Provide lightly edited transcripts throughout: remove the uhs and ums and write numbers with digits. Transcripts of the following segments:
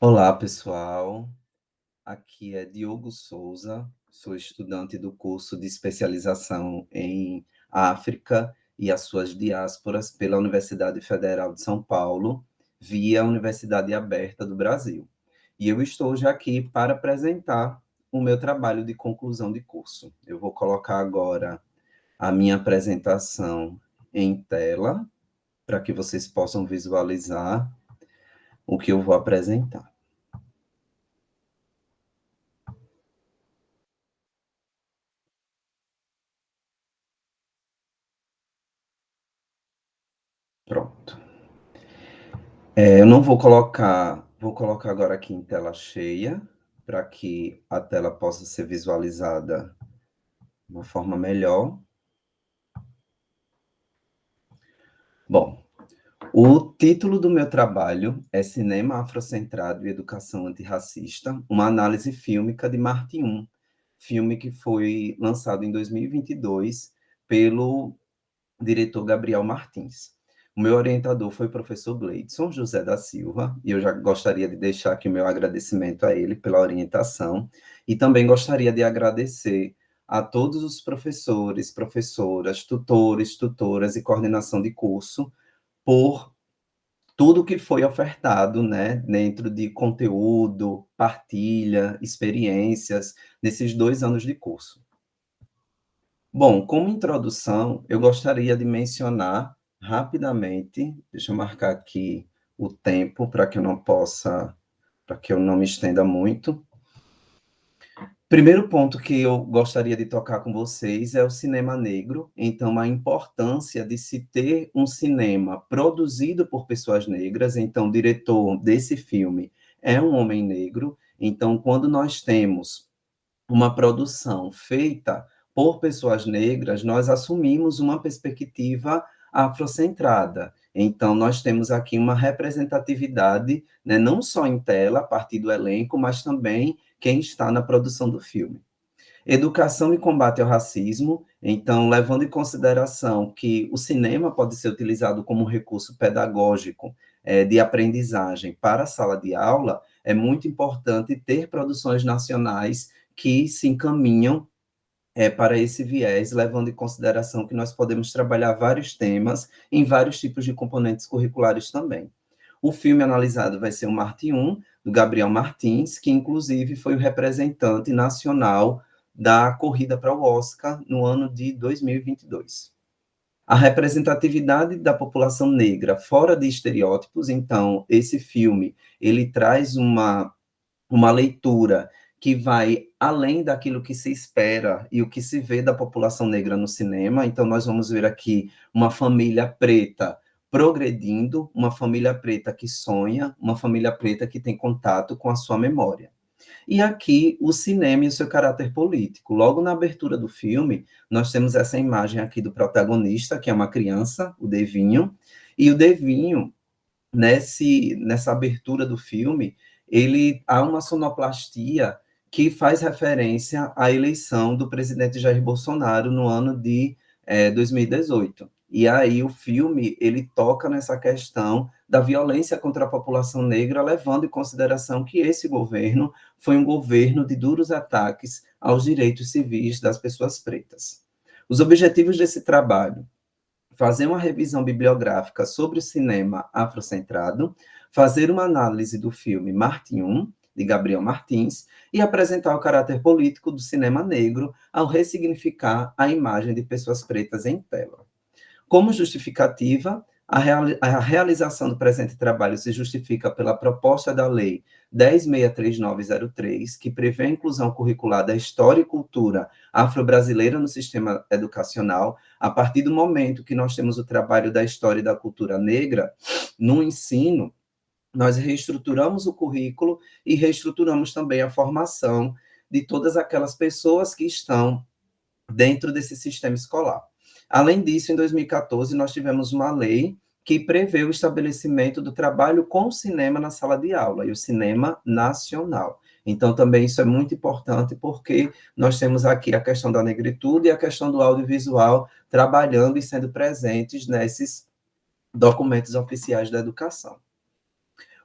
Olá, pessoal. Aqui é Diogo Souza, sou estudante do curso de especialização em África e as suas diásporas pela Universidade Federal de São Paulo, via Universidade Aberta do Brasil. E eu estou hoje aqui para apresentar o meu trabalho de conclusão de curso. Eu vou colocar agora a minha apresentação em tela, para que vocês possam visualizar o que eu vou apresentar. Pronto. Eu não vou colocar agora aqui em tela cheia, para que a tela possa ser visualizada de uma forma melhor. Bom, o título do meu trabalho é Cinema Afrocentrado e Educação Antirracista, uma análise fílmica de Marte I, filme que foi lançado em 2022 pelo diretor Gabriel Martins. O meu orientador foi o professor Gleidson José da Silva, e eu já gostaria de deixar aqui o meu agradecimento a ele pela orientação, e também gostaria de agradecer a todos os professores, professoras, tutores, tutoras e coordenação de curso por tudo que foi ofertado, né, dentro de conteúdo, partilha, experiências, nesses 2 anos de curso. Bom, como introdução, eu gostaria de mencionar rapidamente, deixa eu marcar aqui o tempo para que eu não me estenda muito. Primeiro ponto que eu gostaria de tocar com vocês é o cinema negro, então a importância de se ter um cinema produzido por pessoas negras, então o diretor desse filme é um homem negro, então quando nós temos uma produção feita por pessoas negras, nós assumimos uma perspectiva afrocentrada. Então, nós temos aqui uma representatividade, né, não só em tela, a partir do elenco, mas também quem está na produção do filme. Educação e combate ao racismo, então, levando em consideração que o cinema pode ser utilizado como recurso pedagógico de aprendizagem para a sala de aula, é muito importante ter produções nacionais que se encaminham para esse viés, levando em consideração que nós podemos trabalhar vários temas em vários tipos de componentes curriculares também. O filme analisado vai ser o Marte I, do Gabriel Martins, que inclusive foi o representante nacional da corrida para o Oscar no ano de 2022. A representatividade da população negra fora de estereótipos, então, esse filme, ele traz uma leitura que vai além daquilo que se espera e o que se vê da população negra no cinema. Então, nós vamos ver aqui uma família preta progredindo, uma família preta que sonha, uma família preta que tem contato com a sua memória. E aqui o cinema e o seu caráter político. Logo na abertura do filme, nós temos essa imagem aqui do protagonista, que é uma criança, o Devinho, e o Devinho, nessa abertura do filme, ele há uma sonoplastia que faz referência à eleição do presidente Jair Bolsonaro no ano de 2018. E aí o filme, ele toca nessa questão da violência contra a população negra, levando em consideração que esse governo foi um governo de duros ataques aos direitos civis das pessoas pretas. Os objetivos desse trabalho: fazer uma revisão bibliográfica sobre o cinema afrocentrado, fazer uma análise do filme Marte I, de Gabriel Martins, e apresentar o caráter político do cinema negro ao ressignificar a imagem de pessoas pretas em tela. Como justificativa, a realização do presente trabalho se justifica pela proposta da Lei 10.63903, que prevê a inclusão curricular da história e cultura afro-brasileira no sistema educacional, a partir do momento que nós temos o trabalho da história e da cultura negra no ensino. Nós reestruturamos o currículo e reestruturamos também a formação de todas aquelas pessoas que estão dentro desse sistema escolar. Além disso, em 2014, nós tivemos uma lei que prevê o estabelecimento do trabalho com o cinema na sala de aula, e o cinema nacional. Então, também isso é muito importante, porque nós temos aqui a questão da negritude e a questão do audiovisual trabalhando e sendo presentes nesses documentos oficiais da educação.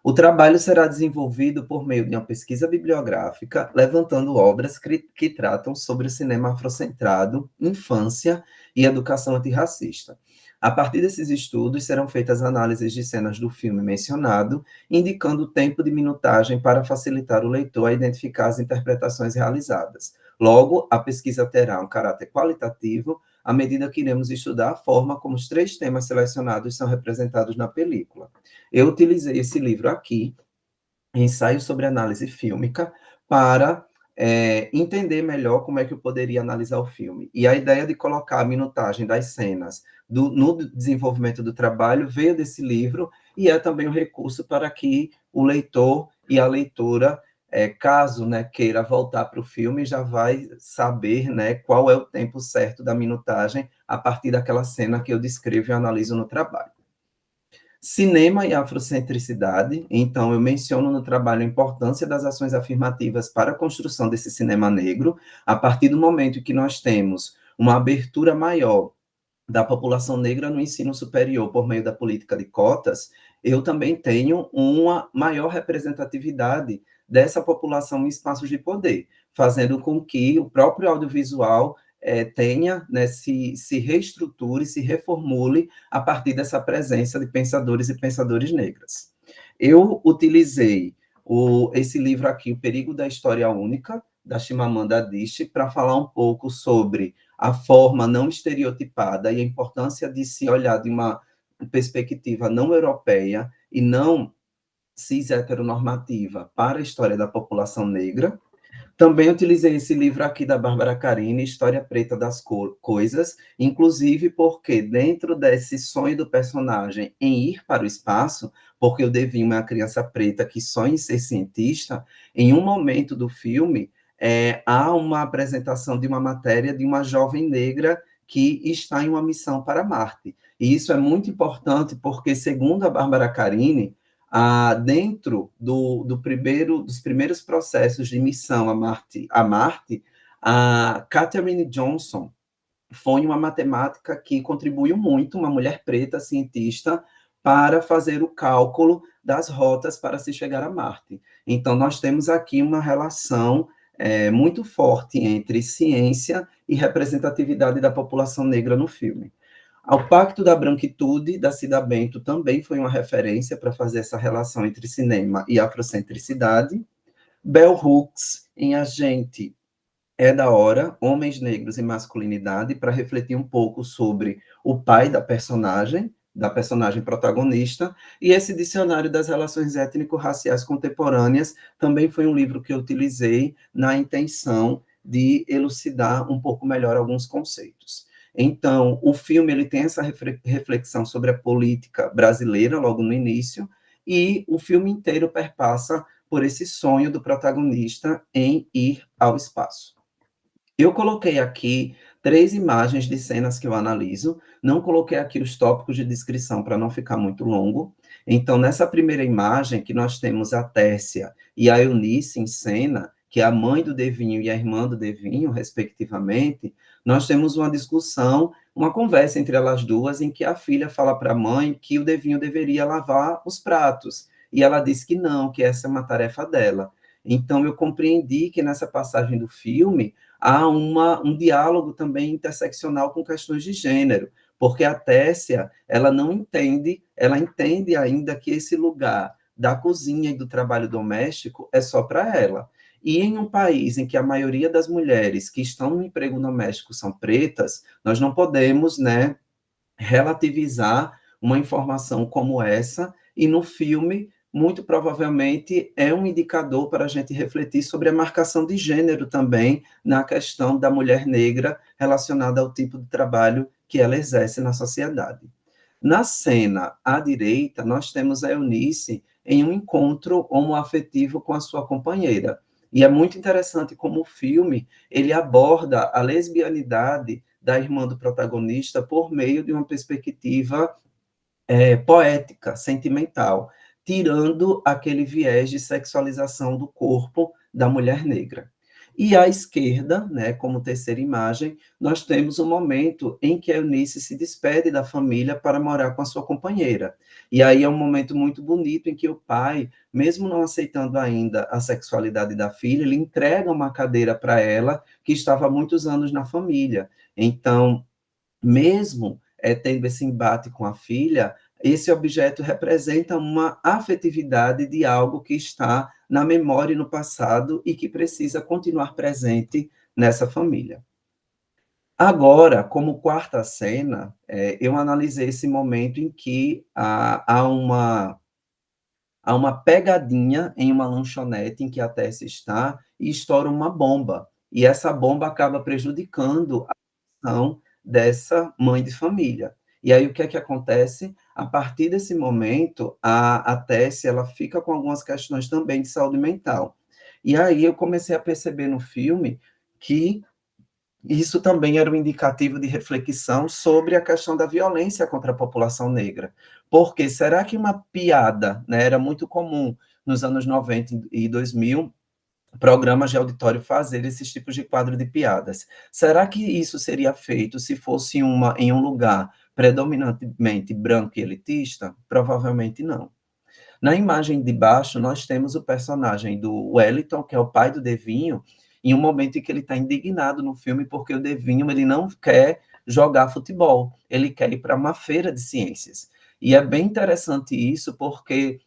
O trabalho será desenvolvido por meio de uma pesquisa bibliográfica, levantando obras que tratam sobre o cinema afrocentrado, infância e educação antirracista. A partir desses estudos, serão feitas análises de cenas do filme mencionado, indicando o tempo de minutagem para facilitar o leitor a identificar as interpretações realizadas. Logo, a pesquisa terá um caráter qualitativo à medida que iremos estudar a forma como os 3 temas selecionados são representados na película. Eu utilizei esse livro aqui, Ensaio sobre Análise Fílmica, para entender melhor como é que eu poderia analisar o filme. E a ideia de colocar a minutagem das cenas no desenvolvimento do trabalho veio desse livro, e é também um recurso para que o leitor e a leitora, caso, né, queira voltar para o filme, já vai saber, né, qual é o tempo certo da minutagem a partir daquela cena que eu descrevo e analiso no trabalho. Cinema e afrocentricidade, então eu menciono no trabalho a importância das ações afirmativas para a construção desse cinema negro, a partir do momento em que nós temos uma abertura maior da população negra no ensino superior por meio da política de cotas, eu também tenho uma maior representatividade dessa população em espaços de poder, fazendo com que o próprio audiovisual tenha, né, se reestruture, se reformule a partir dessa presença de pensadores e pensadores negras. Eu utilizei esse livro aqui, O Perigo da História Única, da Chimamanda Adichie, para falar um pouco sobre a forma não estereotipada e a importância de se olhar de uma perspectiva não europeia e não cis heteronormativa para a história da população negra. Também utilizei esse livro aqui da Bárbara Carini, História Preta das Coisas, inclusive porque dentro desse sonho do personagem em ir para o espaço, porque o Devinho é uma criança preta que sonha em ser cientista, em um momento do filme, há uma apresentação de uma matéria de uma jovem negra que está em uma missão para Marte. E isso é muito importante porque, segundo a Bárbara Carini, dentro dos primeiros processos de missão a Marte, a Katherine Johnson foi uma matemática que contribuiu muito, uma mulher preta cientista, para fazer o cálculo das rotas para se chegar a Marte. Então, nós temos aqui uma relação muito forte entre ciência e representatividade da população negra no filme. Ao Pacto da Branquitude, da Cida Bento, também foi uma referência para fazer essa relação entre cinema e afrocentricidade. Bell Hooks, em A Gente é da Hora, Homens Negros e Masculinidade, para refletir um pouco sobre o pai da personagem protagonista, e esse Dicionário das Relações Étnico-Raciais Contemporâneas também foi um livro que eu utilizei na intenção de elucidar um pouco melhor alguns conceitos. Então, o filme ele tem essa reflexão sobre a política brasileira logo no início, e o filme inteiro perpassa por esse sonho do protagonista em ir ao espaço. Eu coloquei aqui 3 imagens de cenas que eu analiso, não coloquei aqui os tópicos de descrição para não ficar muito longo. Então, nessa primeira imagem, que nós temos a Tércia e a Eunice em cena, que é a mãe do Devinho e a irmã do Devinho, respectivamente, nós temos uma discussão, uma conversa entre elas duas, em que a filha fala para a mãe que o Devinho deveria lavar os pratos, e ela diz que não, que essa é uma tarefa dela. Então, eu compreendi que nessa passagem do filme, há um diálogo também interseccional com questões de gênero, porque a Téssia, ela não entende, ela entende ainda que esse lugar da cozinha e do trabalho doméstico é só para ela. E em um país em que a maioria das mulheres que estão no emprego doméstico são pretas, nós não podemos, né, relativizar uma informação como essa, e no filme, muito provavelmente, é um indicador para a gente refletir sobre a marcação de gênero também na questão da mulher negra relacionada ao tipo de trabalho que ela exerce na sociedade. Na cena à direita, nós temos a Eunice em um encontro homoafetivo com a sua companheira. E é muito interessante como o filme ele aborda a lesbianidade da irmã do protagonista por meio de uma perspectiva poética, sentimental, tirando aquele viés de sexualização do corpo da mulher negra. E à esquerda, né, como terceira imagem, nós temos o momento em que a Eunice se despede da família para morar com a sua companheira. E aí é um momento muito bonito em que o pai, mesmo não aceitando ainda a sexualidade da filha, ele entrega uma cadeira para ela que estava há muitos anos na família. Então, mesmo tendo esse embate com a filha, esse objeto representa uma afetividade de algo que está na memória e no passado e que precisa continuar presente nessa família. Agora, como quarta cena, eu analisei esse momento em que há uma pegadinha em uma lanchonete em que a Tessie está e estoura uma bomba. E essa bomba acaba prejudicando ação dessa mãe de família. E aí o que é que acontece? A partir desse momento, a Tessie, ela fica com algumas questões também de saúde mental. E aí eu comecei a perceber no filme que isso também era um indicativo de reflexão sobre a questão da violência contra a população negra. Porque será que uma piada, né, era muito comum nos anos 90 e 2000, programas de auditório fazer esses tipos de quadro de piadas. Será que isso seria feito se fosse em um lugar predominantemente branco e elitista? Provavelmente não. Na imagem de baixo, nós temos o personagem do Wellington, que é o pai do Devinho, em um momento em que ele está indignado no filme porque o Devinho ele não quer jogar futebol, ele quer ir para uma feira de ciências. E é bem interessante isso porque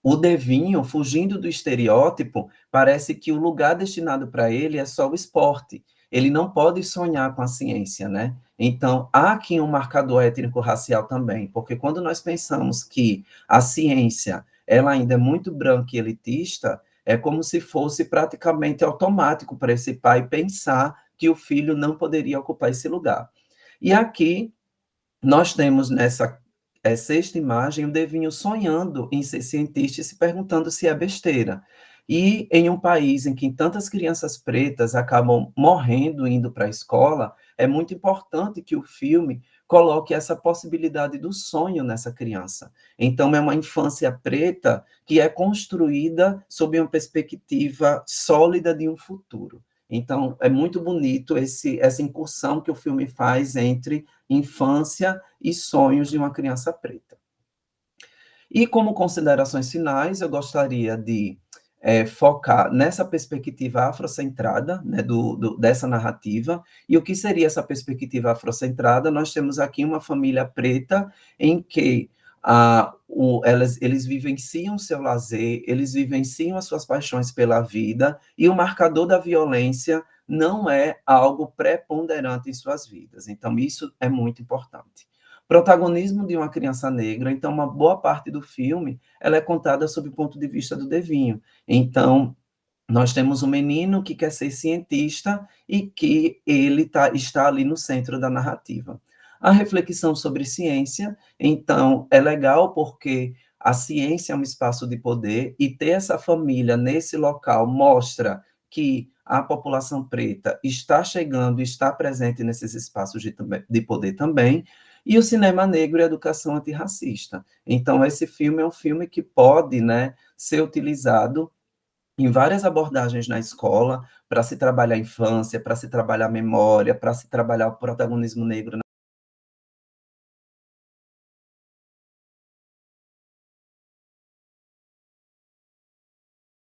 o Devinho, fugindo do estereótipo, parece que o lugar destinado para ele é só o esporte. Ele não pode sonhar com a ciência, né? Então, há aqui um marcador étnico-racial também, porque quando nós pensamos que a ciência ela ainda é muito branca e elitista, é como se fosse praticamente automático para esse pai pensar que o filho não poderia ocupar esse lugar. E aqui nós temos nessa sexta imagem o Devinho sonhando em ser cientista e se perguntando se é besteira. E em um país em que tantas crianças pretas acabam morrendo indo para a escola, é muito importante que o filme coloque essa possibilidade do sonho nessa criança. Então, é uma infância preta que é construída sob uma perspectiva sólida de um futuro. Então, é muito bonito essa incursão que o filme faz entre infância e sonhos de uma criança preta. E como considerações finais, eu gostaria de focar nessa perspectiva afrocentrada, né, dessa narrativa. E o que seria essa perspectiva afrocentrada? Nós temos aqui uma família preta em que eles vivenciam seu lazer, eles vivenciam as suas paixões pela vida, e o marcador da violência não é algo preponderante em suas vidas. Então, isso é muito importante. Protagonismo de uma criança negra, então uma boa parte do filme ela é contada sob o ponto de vista do Devinho. Então, nós temos um menino que quer ser cientista e que está ali no centro da narrativa. A reflexão sobre ciência, então, é legal porque a ciência é um espaço de poder e ter essa família nesse local mostra que a população preta está chegando, está presente nesses espaços de poder também, e o cinema negro e a educação antirracista. Então, esse filme é um filme que pode, né, ser utilizado em várias abordagens na escola, para se trabalhar a infância, para se trabalhar a memória, para se trabalhar o protagonismo negro